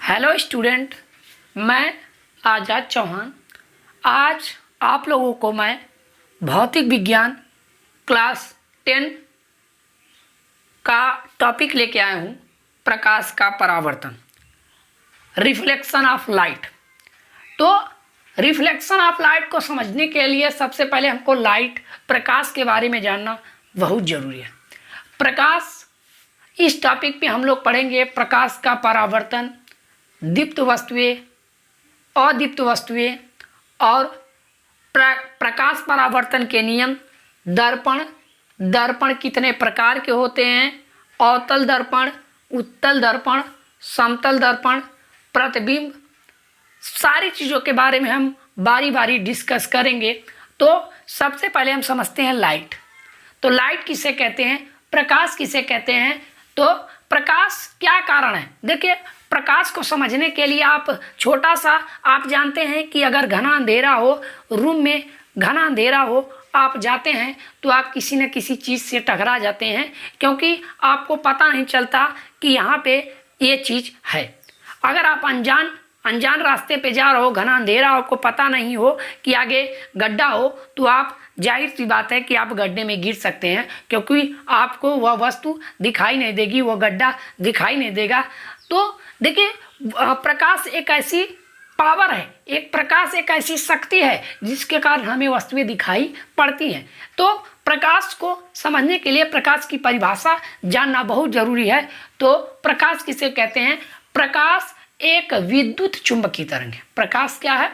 Hello student, मैं आज़ाद चौहान। आज आप लोगों को मैं भौतिक विज्ञान क्लास 10 का टॉपिक लेके आया हूँ, प्रकाश का परावर्तन, रिफ्लेक्शन ऑफ लाइट। तो रिफ्लेक्शन ऑफ लाइट को समझने के लिए सबसे पहले हमको लाइट, प्रकाश के बारे में जानना बहुत ज़रूरी है। प्रकाश, इस टॉपिक पे हम लोग पढ़ेंगे प्रकाश का परावर्तन, दीप्त वस्तुएं, अदीप्त वस्तुएं और प्रकाश परावर्तन के नियम, दर्पण कितने प्रकार के होते हैं, अवतल दर्पण, उत्तल दर्पण, समतल दर्पण, प्रतिबिंब, सारी चीज़ों के बारे में हम बारी बारी डिस्कस करेंगे। तो सबसे पहले हम समझते हैं लाइट। तो लाइट किसे कहते हैं, प्रकाश किसे कहते हैं। तो प्रकाश क्या कारण है। देखिए, प्रकाश को समझने के लिए आप छोटा सा, आप जानते हैं कि अगर घना अंधेरा हो, रूम में घना अंधेरा हो, आप जाते हैं तो आप किसी न किसी चीज़ से टकरा जाते हैं, क्योंकि आपको पता नहीं चलता कि यहाँ पे ये चीज़ है। अगर आप अनजान रास्ते पे जा रहे हो, घना अंधेरा हो, आपको पता नहीं हो कि आगे गड्ढा हो, तो आप, जाहिर सी बात है कि आप गड्ढे में गिर सकते हैं, क्योंकि आपको वह वस्तु दिखाई नहीं देगी, वह गड्ढा दिखाई नहीं देगा। तो देखिए, प्रकाश एक ऐसी पावर है, प्रकाश एक ऐसी शक्ति है जिसके कारण हमें वस्तुएं दिखाई पड़ती हैं। तो प्रकाश को समझने के लिए प्रकाश की परिभाषा जानना बहुत जरूरी है। तो प्रकाश किसे कहते हैं। प्रकाश एक विद्युत चुंबकीय तरंग है। प्रकाश क्या है।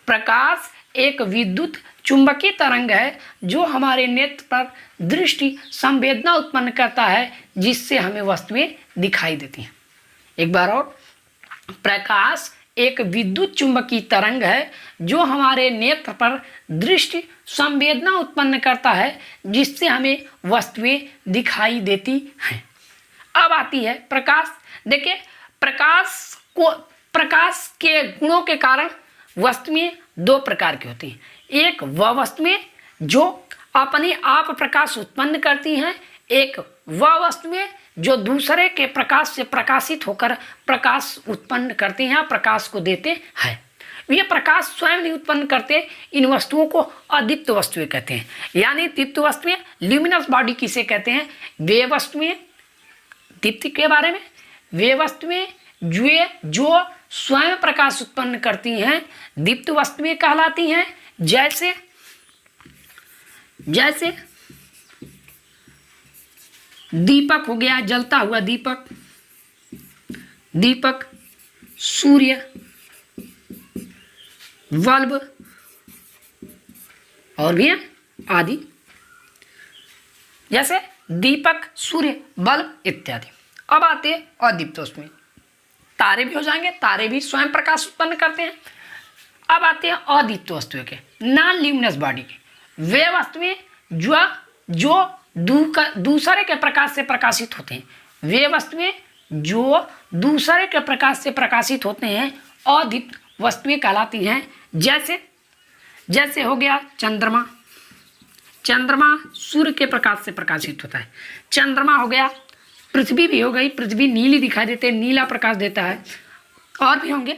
प्रकाश एक विद्युत चुंबकीय तरंग है जो हमारे नेत्र पर दृष्टि संवेदना उत्पन्न करता है, जिससे हमें वस्तुएं दिखाई देती हैं। एक बार और, प्रकाश एक विद्युत चुंबकीय तरंग है जो हमारे नेत्र पर दृष्टि संवेदना उत्पन्न करता है, जिससे हमें वस्तुएं दिखाई देती हैं। अब आती है प्रकाश। देखिए, प्रकाश के गुणों के कारण वस्तुएं दो प्रकार की होती हैं। एक वह वस्तुएं जो अपने आप प्रकाश उत्पन्न करती हैं, एक वह वस्तुएं जो दूसरे के प्रकाश से प्रकाशित होकर प्रकाश उत्पन्न करती हैं, प्रकाश को देते हैं। ये प्रकाश स्वयं नहीं उत्पन्न करते, इन वस्तुओं को अदीप्त वस्तुएं कहते हैं। यानी दीप्त वस्तुएं, ल्यूमिनस बॉडी किसे कहते हैं। वे वस्तुएं, दीप्ति के बारे में, वे वस्तुएं जो स्वयं प्रकाश उत्पन्न करती हैं दीप्त वस्तुएं कहलाती हैं। जैसे दीपक हो गया, जलता हुआ दीपक, सूर्य, बल्ब और भी आदि। जैसे दीपक, सूर्य, बल्ब इत्यादि। अब आते हैं अदीप्त वस्तुएं। तारे भी हो जाएंगे, तारे भी स्वयं प्रकाश उत्पन्न करते हैं। अब आते हैं अदीप्त वस्तुएं के, नॉन ल्यूमिनस बॉडी के। वे वस्तुएं जो दूसरे के प्रकाश से प्रकाशित होते हैं। वे वस्तुएं जो दूसरे के प्रकाश से प्रकाशित होते हैं अदीप्त वस्तुएं कहलाती हैं। जैसे हो गया चंद्रमा सूर्य के प्रकाश से प्रकाशित होता है। चंद्रमा हो गया, पृथ्वी भी हो गई, पृथ्वी नीली दिखाई देते हैं, नीला प्रकाश देता है, और भी होंगे।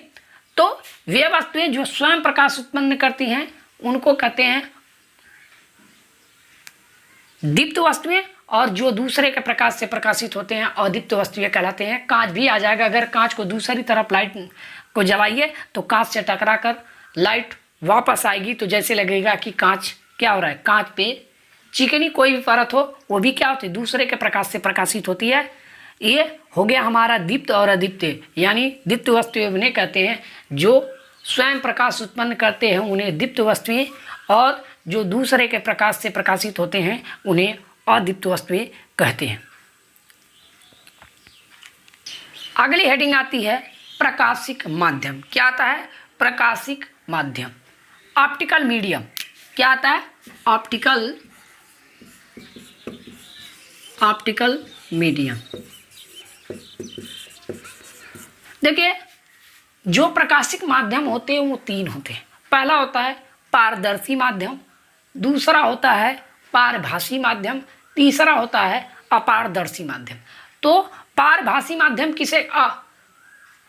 तो वे वस्तुएं जो स्वयं प्रकाश उत्पन्न करती हैं उनको कहते हैं दीप्त वस्तुएं, और जो दूसरे के प्रकाश से प्रकाशित होते हैं अदीप्त वस्तुएं कहलाते हैं। कांच भी आ जाएगा। अगर कांच को दूसरी तरफ लाइट को जलाइए तो कांच से टकरा कर लाइट वापस आएगी, तो जैसे लगेगा कि कांच क्या हो रहा है, कांच पे चिकनी कोई भी परत हो, वो भी क्या होती है, दूसरे के प्रकाश से प्रकाशित होती है। ये हो गया हमारा दीप्त और अदीप्त। यानी दीप्त वस्तुएं उन्हें कहते हैं जो स्वयं प्रकाश उत्पन्न करते हैं, उन्हें दीप्त वस्तुएं, और जो दूसरे के प्रकाश से प्रकाशित होते हैं उन्हें अदीप्त वस्तुएं कहते हैं। अगली हेडिंग आती है प्रकाशिक माध्यम। क्या आता है, प्रकाशिक माध्यम। Optical medium. क्या आता है, ऑप्टिकल मीडियम। देखिए, जो प्रकाशिक माध्यम होते हैं वो तीन होते हैं। पहला होता है पारदर्शी माध्यम, दूसरा होता है पारभासी माध्यम, तीसरा होता है अपारदर्शी माध्यम। तो पारभासी माध्यम किसे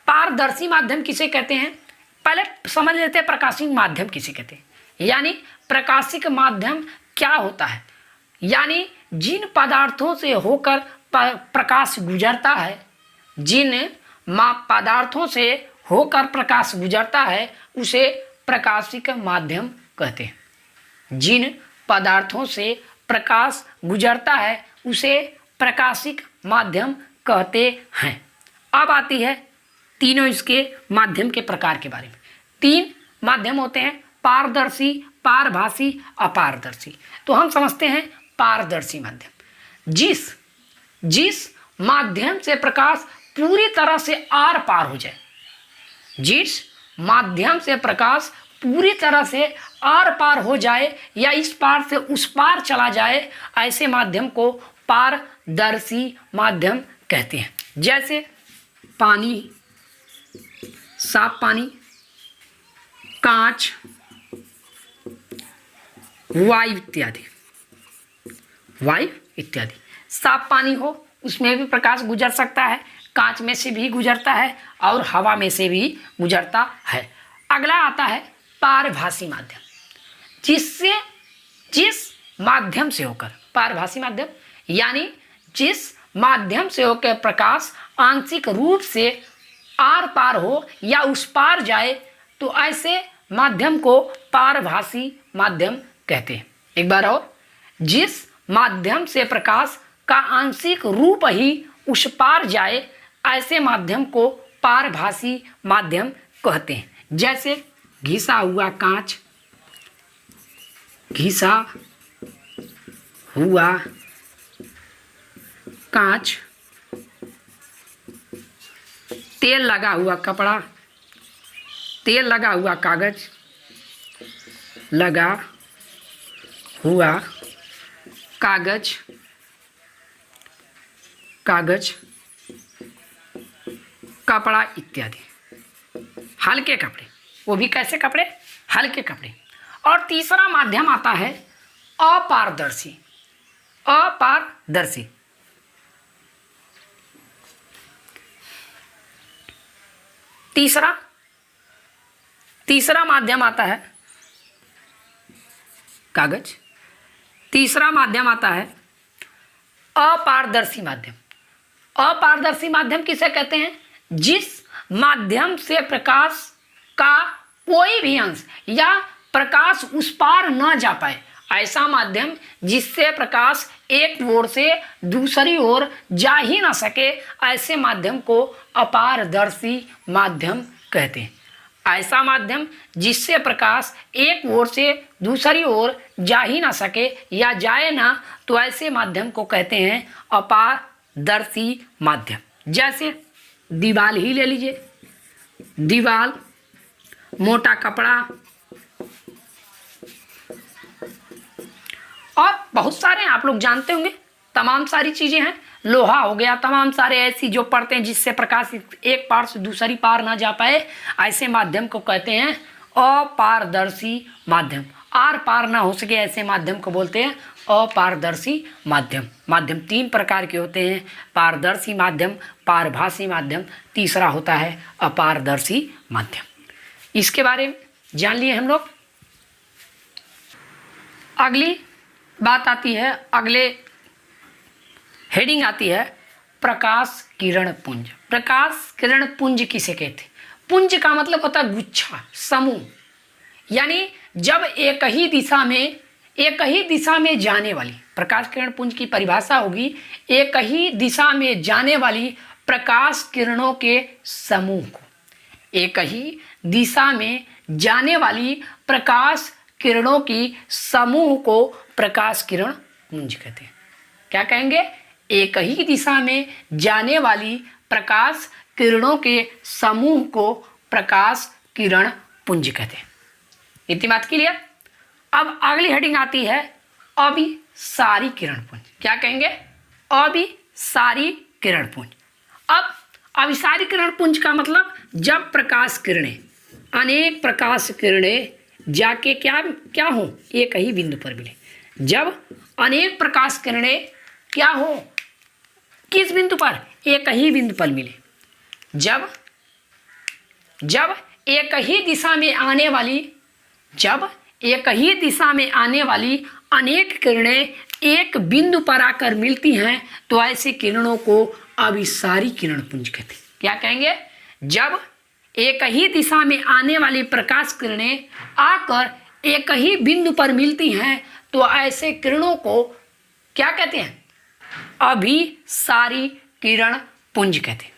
पारदर्शी माध्यम किसे कहते हैं? पहले समझ लेते हैं प्रकाशिक माध्यम किसे कहते हैं। यानी प्रकाशिक माध्यम क्या होता है? यानी जिन पदार्थों से होकर प्रकाश गुजरता है, जिन पदार्थों से होकर प्रकाश गुजरता है उसे प्रकाशिक माध्यम कहते हैं। जिन पदार्थों से प्रकाश गुजरता है उसे प्रकाशिक माध्यम कहते हैं। अब आती है तीनों इसके माध्यम के प्रकार के बारे में। 3 माध्यम होते हैं, पारदर्शी, पारभासी, अपारदर्शी। तो हम समझते हैं पारदर्शी माध्यम। जिस माध्यम से प्रकाश पूरी तरह से आर पार हो जाए, जिस माध्यम से प्रकाश पूरी तरह से आर पार हो जाए या इस पार से उस पार चला जाए, ऐसे माध्यम को पारदर्शी माध्यम कहते हैं। जैसे पानी, साफ पानी, कांच, वायु इत्यादि। साफ पानी हो उसमें भी प्रकाश गुजर सकता है, कांच में से भी गुजरता है और हवा में से भी गुजरता है। अगला आता है पारभासी माध्यम, जिस माध्यम से होकर, पारभासी माध्यम यानी जिस माध्यम से होकर प्रकाश आंशिक रूप से आर पार हो या उस पार जाए, तो ऐसे माध्यम को पारभासी माध्यम कहते हैं। एक बार और, जिस माध्यम से प्रकाश का आंशिक रूप ही उस पार जाए, ऐसे माध्यम को पारभासी माध्यम कहते हैं। जैसे घिसा हुआ कांच, घिसा हुआ कांच, तेल लगा हुआ कपड़ा, तेल लगा हुआ कागज, लगा हुआ कागज, कपड़ा इत्यादि। हल्के कपड़े, वो भी कैसे कपड़े? हल्के कपड़े। और तीसरा माध्यम आता है अपारदर्शी। अपारदर्शी तीसरा माध्यम आता है कागज। तीसरा माध्यम आता है अपारदर्शी माध्यम। अपारदर्शी माध्यम किसे कहते हैं? जिस माध्यम से प्रकाश का कोई भी अंश या प्रकाश उस पार न जा पाए, ऐसा माध्यम जिससे प्रकाश एक ओर से दूसरी ओर जा ही ना सके, ऐसे माध्यम को अपारदर्शी माध्यम कहते हैं। ऐसा माध्यम जिससे प्रकाश एक ओर से दूसरी ओर जा ही ना सके या जाए ना, तो ऐसे माध्यम को कहते हैं अपारदर्शी माध्यम। जैसे दीवाल ही ले लीजिए, दीवाल, मोटा कपड़ा और बहुत सारे आप लोग जानते होंगे, तमाम सारी चीजें हैं। लोहा हो गया, तमाम सारे ऐसी जो परतें हैं जिससे प्रकाश एक पार से दूसरी पार ना जा पाए, ऐसे माध्यम को कहते हैं अपारदर्शी माध्यम। आर पार ना हो सके ऐसे माध्यम को बोलते हैं अपारदर्शी माध्यम। माध्यम 3 प्रकार के होते हैं, पारदर्शी माध्यम, पारभासी माध्यम, तीसरा होता है अपारदर्शी माध्यम। इसके बारे में जान लिए हम लोग। अगली बात आती है, अगले हेडिंग आती है प्रकाश किरण पुंज। प्रकाश किरण पुंज किसे कहते हैं? पुंज का मतलब होता है गुच्छा, समूह। यानी जब एक ही दिशा में जाने वाली, प्रकाश किरण पुंज की परिभाषा होगी एक ही दिशा में जाने वाली प्रकाश किरणों के समूह को, एक ही दिशा में जाने वाली प्रकाश किरणों की समूह को प्रकाश किरण पुंज कहते हैं। क्या कहेंगे? एक ही दिशा में जाने वाली प्रकाश किरणों के समूह को प्रकाश किरण पुंज कहते हैं। इतनी बात क्लियर? अब अगली हेडिंग आती है अभिसारी किरण पुंज। क्या कहेंगे? अभिसारी किरण पुंज। अब अभिसारी किरण पुंज का मतलब जब प्रकाश किरणें, अनेक प्रकाश किरणें जाके क्या हो, एक ही बिंदु पर मिले। जब अनेक प्रकाश किरणें क्या हो, किस बिंदु पर? एक ही बिंदु पर मिले। जब जब एक ही दिशा में आने वाली अनेक किरणें एक बिंदु पर आकर मिलती हैं तो ऐसे किरणों को अभिसारी किरण पुंज कहते हैं। क्या कहेंगे? जब एक ही दिशा में आने वाली प्रकाश किरणें आकर एक ही बिंदु पर मिलती हैं तो ऐसे किरणों को क्या कहते हैं? अभिसारी किरण पुंज कहते हैं।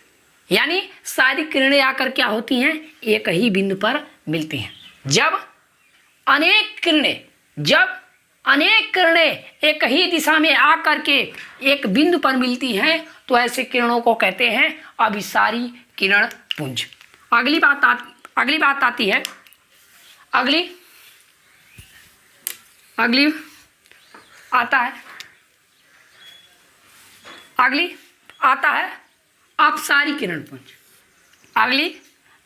यानी सारी किरणें आकर क्या होती हैं? एक ही बिंदु पर मिलती हैं। जब अनेक किरणें एक ही दिशा में आकर के एक बिंदु पर मिलती हैं तो ऐसे किरणों को कहते हैं अभिसारी किरण पुंज। अगली बात आती है अपसारी किरण पुंज। अगली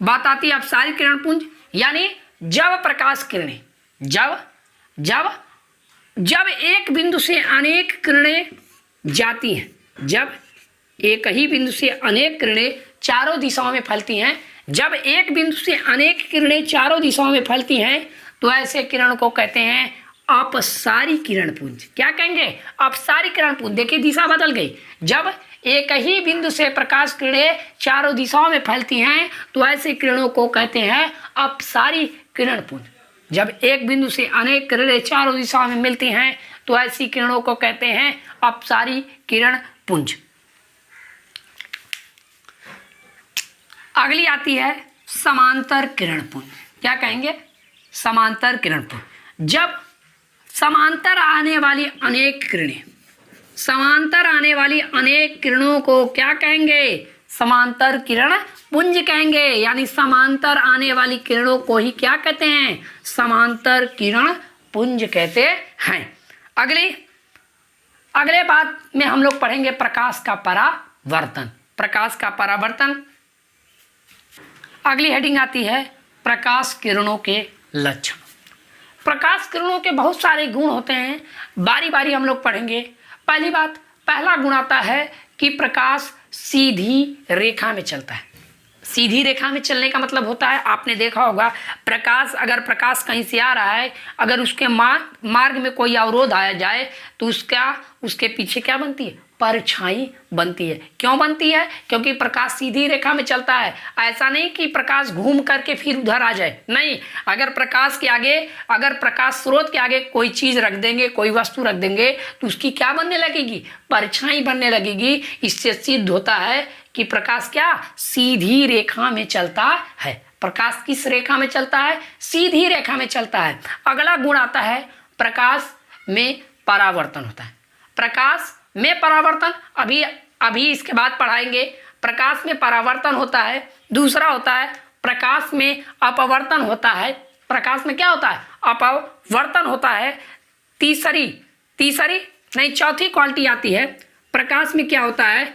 बात आती है अपसारी किरण पुंज, यानी जब प्रकाश किरणें जब एक बिंदु से अनेक किरणें जाती हैं, जब एक ही बिंदु से अनेक किरणें चारों दिशाओं में फैलती हैं, जब एक बिंदु से अनेक किरणें चारों दिशाओं में फैलती हैं तो ऐसे किरण को कहते हैं अपसारी किरण पुंज। क्या कहेंगे? अपसारी किरण पुंज। देखिए दिशा बदल गई। जब एक ही बिंदु से प्रकाश किरणें चारों दिशाओं में फैलती हैं तो ऐसे किरणों को कहते हैं अपसारी किरण पुंज। जब एक बिंदु से अनेक किरणें चारों दिशाओं में मिलती हैं तो ऐसी किरणों को कहते हैं अपसारी किरण पुंज। अगली आती है समांतर किरण पुंज। क्या कहेंगे? समांतर किरण पुंज। जब समांतर आने वाली अनेक किरणों को क्या कहेंगे? समांतर किरण पुंज कहेंगे। यानी समांतर आने वाली किरणों को ही क्या कहते हैं? समांतर किरण पुंज कहते हैं। अगले बात में हम लोग पढ़ेंगे प्रकाश का परावर्तन। अगली हेडिंग आती है प्रकाश किरणों के लक्षण। प्रकाश किरणों के बहुत सारे गुण होते हैं, बारी बारी हम लोग पढ़ेंगे। पहला गुण आता है कि प्रकाश सीधी रेखा में चलता है। सीधी रेखा में चलने का मतलब होता है, आपने देखा होगा, अगर प्रकाश कहीं से आ रहा है, अगर उसके मार्ग में कोई अवरोध आया जाए तो उसके पीछे क्या बनती है? परछाई बनती है। क्यों बनती है? क्योंकि प्रकाश सीधी रेखा में चलता है। ऐसा नहीं कि प्रकाश घूम करके फिर उधर आ जाए, नहीं। अगर प्रकाश स्रोत के आगे कोई चीज रख देंगे, कोई वस्तु रख देंगे तो उसकी क्या बनने लगेगी? परछाई बनने लगेगी। इससे सिद्ध होता है कि प्रकाश क्या? सीधी रेखा में चलता है। प्रकाश किस रेखा में चलता है? सीधी रेखा में चलता है। अगला गुण आता है प्रकाश में परावर्तन होता है। प्रकाश में परावर्तन अभी इसके बाद पढ़ाएंगे। प्रकाश में परावर्तन होता है। दूसरा होता है प्रकाश में अपवर्तन होता है। प्रकाश में क्या होता है? अपवर्तन होता है। चौथी क्वालिटी आती है प्रकाश में क्या होता है?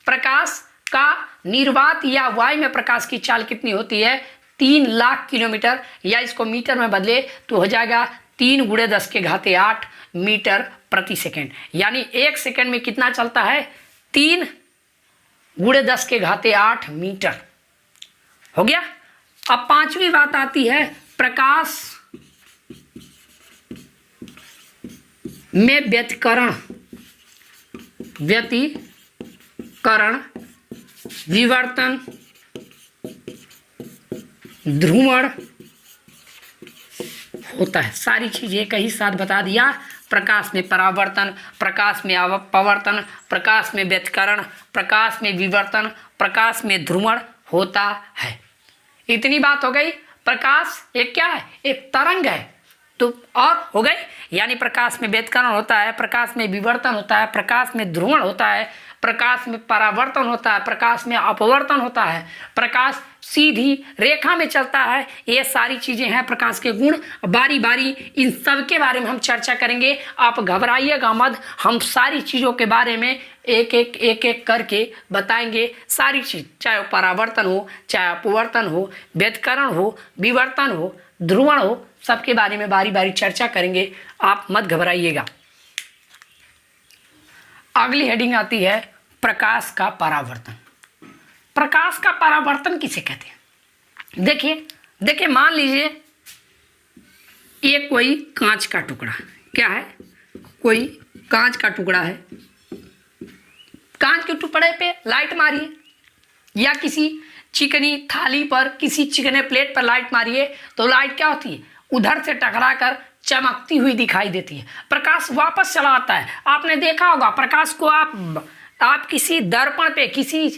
प्रकाश का निर्वात या वायु में प्रकाश की चाल कितनी होती है? 3 लाख किलोमीटर, या इसको मीटर में बदले तो हो जाएगा 3 × 10⁸ मीटर प्रति सेकेंड। यानी 1 सेकेंड में कितना चलता है? 3 × 10⁸ मीटर। हो गया। अब पांचवी बात आती है प्रकाश में व्यतिकरण, विवर्तन, ध्रुवण होता है। सारी चीजें एक ही साथ बता दिया। प्रकाश में परावर्तन, प्रकाश में अपवर्तन, प्रकाश में व्यतिकरण, प्रकाश में विवर्तन, प्रकाश में ध्रुवण होता है। इतनी बात हो गई। प्रकाश एक क्या है? एक तरंग है। तो और हो गई, यानी प्रकाश में व्यतिकरण होता है, प्रकाश में विवर्तन होता है, प्रकाश में ध्रुवण होता है, प्रकाश में परावर्तन होता है, प्रकाश में अपवर्तन होता है, प्रकाश सीधी रेखा में चलता है। ये सारी चीजें हैं प्रकाश के गुण। बारी बारी इन सब के बारे में हम चर्चा करेंगे। आप घबराइएगा मत, हम सारी चीजों के बारे में एक एक करके बताएंगे। सारी चीज, चाहे परावर्तन हो, चाहे अपवर्तन हो, व्यतिकरण हो, विवर्तन हो, ध्रुवण हो, सबके बारे में बारी बारी चर्चा करेंगे। आप मत घबराइएगा। अगली हेडिंग आती है प्रकाश का परावर्तन। प्रकाश का परावर्तन किसे कहते हैं? देखिए मान लीजिए ये कोई कांच का टुकड़ा, क्या है, कोई कांच का टुकड़ा है। कांच के टुकड़े पे लाइट मारिए या किसी चिकनी थाली पर, किसी चिकने प्लेट पर लाइट मारिए तो लाइट क्या होती है, उधर से टकराकर चमकती हुई दिखाई देती है। प्रकाश वापस चला आता है। आपने देखा होगा प्रकाश को आप किसी दर्पण पे, किसी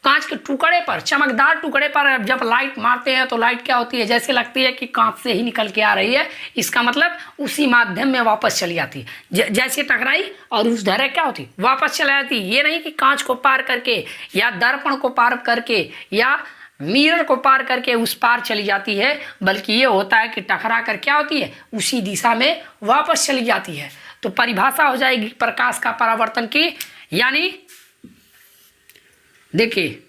कांच के टुकड़े पर, चमकदार टुकड़े पर जब लाइट मारते हैं तो लाइट क्या होती है, जैसे लगती है कि कांच से ही निकल के आ रही है। इसका मतलब उसी माध्यम में वापस चली जाती है। जैसे टकराई और उस धरे क्या होती, वापस चली जाती। ये नहीं कि कांच को पार करके या दर्पण को पार करके या मिरर को पार करके उस पार चली जाती है, बल्कि ये होता है कि टकरा कर क्या होती है, उसी दिशा में वापस चली जाती है। तो परिभाषा हो जाएगी प्रकाश का परावर्तन की, यानी देखिए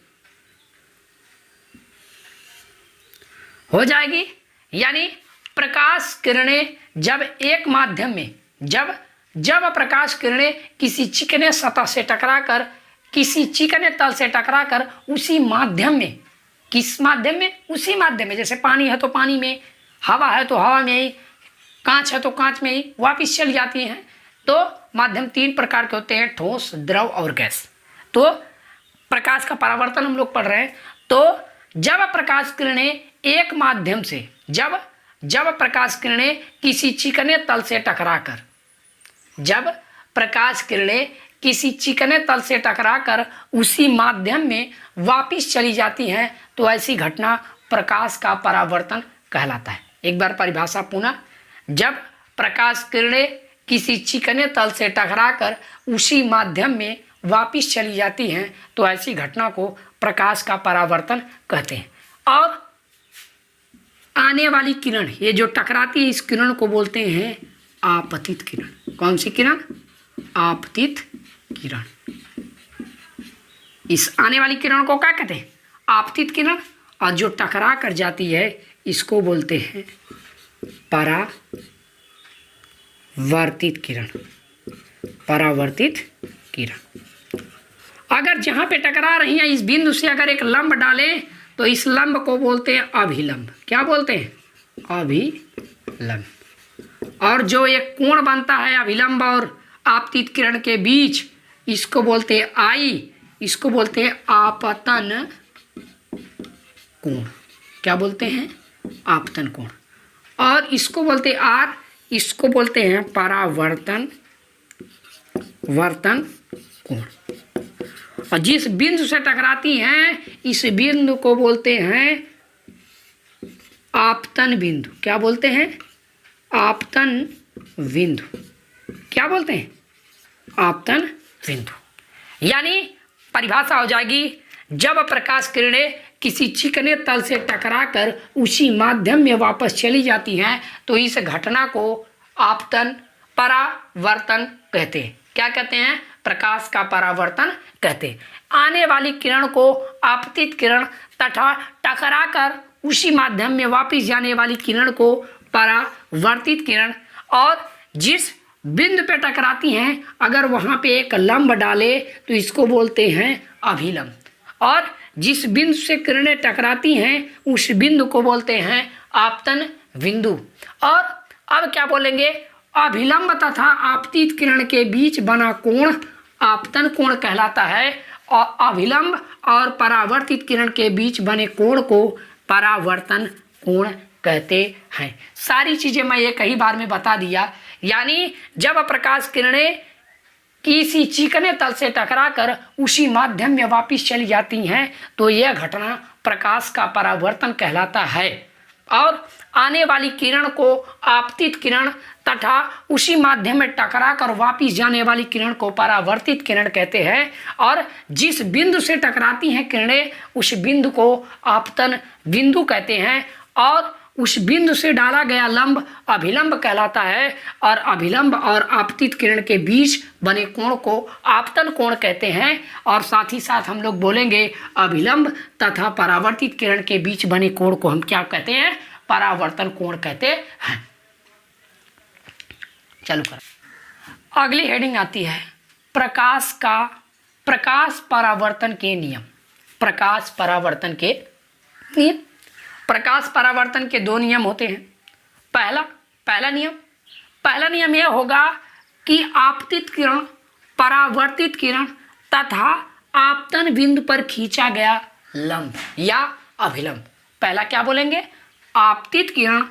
हो जाएगी, यानी प्रकाश किरणें जब एक माध्यम में, जब प्रकाश किरणें किसी चिकने सतह से टकराकर, किसी चिकने तल से टकराकर उसी माध्यम में, किस माध्यम में, उसी माध्यम में, जैसे पानी है तो पानी में, हवा है तो हवा में ही, कांच है तो कांच में ही वापिस चली जाती हैं। तो माध्यम 3 प्रकार के होते हैं, ठोस, द्रव और गैस। तो प्रकाश का परावर्तन हम लोग पढ़ रहे हैं। तो जब प्रकाश किरणें एक माध्यम से, जब प्रकाश किरणें किसी चिकने तल से टकराकर, जब प्रकाश किरणें किसी चिकने तल से टकराकर उसी माध्यम में वापिस चली जाती हैं तो ऐसी घटना प्रकाश का परावर्तन कहलाता है। एक बार परिभाषा पुनः, जब प्रकाश किरणें किसी चिकने तल से टकराकर उसी माध्यम में वापिस चली जाती हैं तो ऐसी घटना को प्रकाश का परावर्तन कहते हैं। और आने वाली किरण, ये जो टकराती है, इस किरण को बोलते हैं आपतित किरण। कौन सी किरण? आपतित किरण। इस आने वाली किरण को क्या कहते हैं? आपतित किरण। और जो टकरा कर जाती है इसको बोलते हैं परावर्तित किरण। परावर्तित किरण। अगर जहां पे टकरा रही है इस बिंदु से अगर एक लंब डालें तो इस लंब को बोलते हैं अभिलंब। क्या बोलते हैं? अभिलंब। और जो एक कोण बनता है अभिलंब और आपतित किरण के बीच, इसको बोलते हैं आई, इसको बोलते हैं आपतन कोण। क्या बोलते हैं? आपतन कोण। और इसको बोलते हैं आर, इसको बोलते हैं परावर्तन कोण। और जिस बिंदु से टकराती हैं इस बिंदु को बोलते हैं आपतन बिंदु। क्या बोलते हैं? आपतन बिंदु। क्या बोलते हैं? आपतन बिंदु। यानी परिभाषा हो जाएगी, जब प्रकाश किरणें किसी चिकने तल से टकराकर उसी माध्यम में वापस चली जाती हैं तो इस घटना को आपतन परावर्तन कहते हैं। क्या कहते हैं? प्रकाश का परावर्तन कहते हैं। आने वाली किरण को आपतित किरण तथा टकराकर उसी माध्यम में वापस जाने वाली किरण को परावर्तित किरण। और जिस बिंदु पे टकराती हैं अगर वहां पे एक लंब डाले तो इसको बोलते हैं अभिलंब। और जिस बिंदु से किरणें टकराती हैं उस बिंदु को बोलते हैं आपतन बिंदु। और अब क्या बोलेंगे? अभिलंब तथा आपतित किरण के बीच बना कोण आपतन कोण कहलाता है। और अभिलंब और परावर्तित किरण के बीच बने कोण को परावर्तन कोण कहते हैं। सारी चीजें मैं ये कई बार में बता दिया। यानी जब प्रकाश किरणें किसी चिकने तल से टकराकर उसी माध्यम में वापस चली जाती हैं तो यह घटना प्रकाश का परावर्तन कहलाता है। और आने वाली किरण को आपतित किरण तथा उसी माध्यम में टकराकर वापस जाने वाली किरण को परावर्तित किरण कहते हैं। और जिस बिंदु से टकराती हैं किरणें उस बिंदु को आपतन बिंदु कहते हैं। और उस बिंदु से डाला गया लंब अभिलंब कहलाता है। और अभिलंब और आपतित किरण के बीच बने कोण को आपतन कोण कहते हैं। और साथ ही साथ हम लोग बोलेंगे अभिलंब तथा परावर्तित किरण के बीच बने कोण को हम क्या कहते हैं? परावर्तन कोण कहते हैं। चलो कर, अगली हेडिंग आती है प्रकाश परावर्तन के नियम। प्रकाश परावर्तन के नियम। प्रकाश परावर्तन के दो नियम होते हैं। पहला नियम यह होगा कि आपतित किरण, परावर्तित किरण तथा आपतन बिंदु पर खींचा गया लंब या अभिलंब। पहला क्या बोलेंगे? आपतित किरण,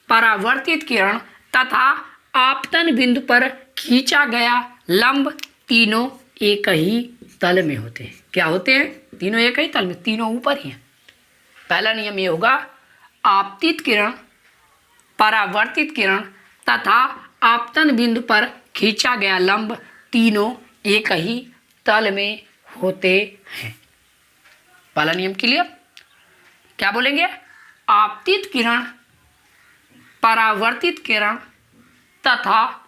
परावर्तित किरण तथा आपतन बिंदु पर खींचा गया लंब तीनों एक ही तल में होते हैं। क्या होते हैं? तीनों एक ही तल में, तीनों ऊपर ही हैं। पहला नियम ये होगा, आपतित किरण, परावर्तित किरण तथा आपतन बिंदु पर खींचा गया लंब तीनों एक ही तल में होते हैं। पहला नियम क्लियर? क्या बोलेंगे? आपतित किरण, परावर्तित किरण तथा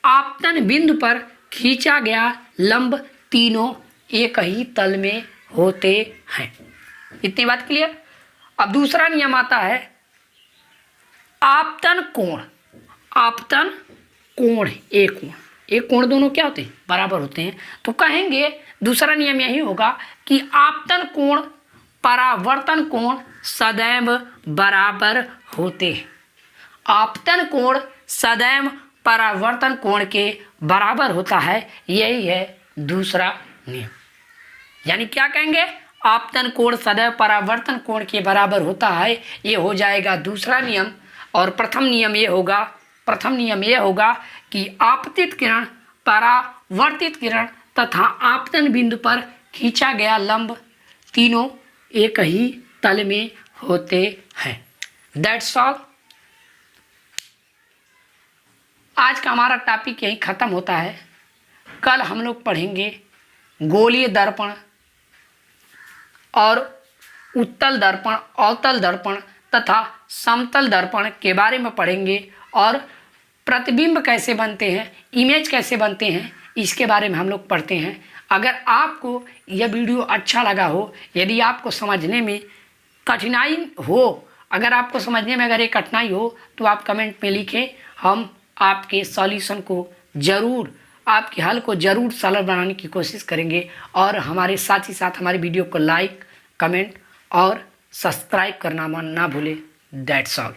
आपतन बिंदु पर खींचा गया लंब तीनों एक ही तल में होते हैं। इतनी बात क्लियर? अब दूसरा नियम आता है आपतन कोण। आपतन कोण, एक कोण दोनों क्या होते हैं? बराबर होते हैं। तो कहेंगे दूसरा नियम यही होगा कि आपतन कोण, परावर्तन कोण सदैव बराबर होते हैं। आपतन कोण सदैव परावर्तन कोण के बराबर होता है, यही है दूसरा नियम। यानी क्या कहेंगे? आपतन कोण सदैव परावर्तन कोण के बराबर होता है, ये हो जाएगा दूसरा नियम। और प्रथम नियम ये होगा कि आपतित किरण, परावर्तित किरण तथा आपतन बिंदु पर खींचा गया लंब तीनों एक ही तल में होते हैं। That's all. आज का हमारा टॉपिक यही खत्म होता है। कल हम लोग पढ़ेंगे गोलीय दर्पण और उत्तल दर्पण, अवतल दर्पण तथा समतल दर्पण के बारे में पढ़ेंगे और प्रतिबिंब कैसे बनते हैं, इमेज कैसे बनते हैं, इसके बारे में हम लोग पढ़ते हैं। अगर आपको यह वीडियो अच्छा लगा हो, यदि आपको समझने में कठिनाई हो, अगर ये कठिनाई हो तो आप कमेंट में लिखें। हम आपके सॉल्यूशन को ज़रूर, आपके हल को ज़रूर सरल बनाने की कोशिश करेंगे। और हमारे साथ ही साथ हमारे वीडियो को लाइक, कमेंट और सब्सक्राइब करना ना भूलें। That's all.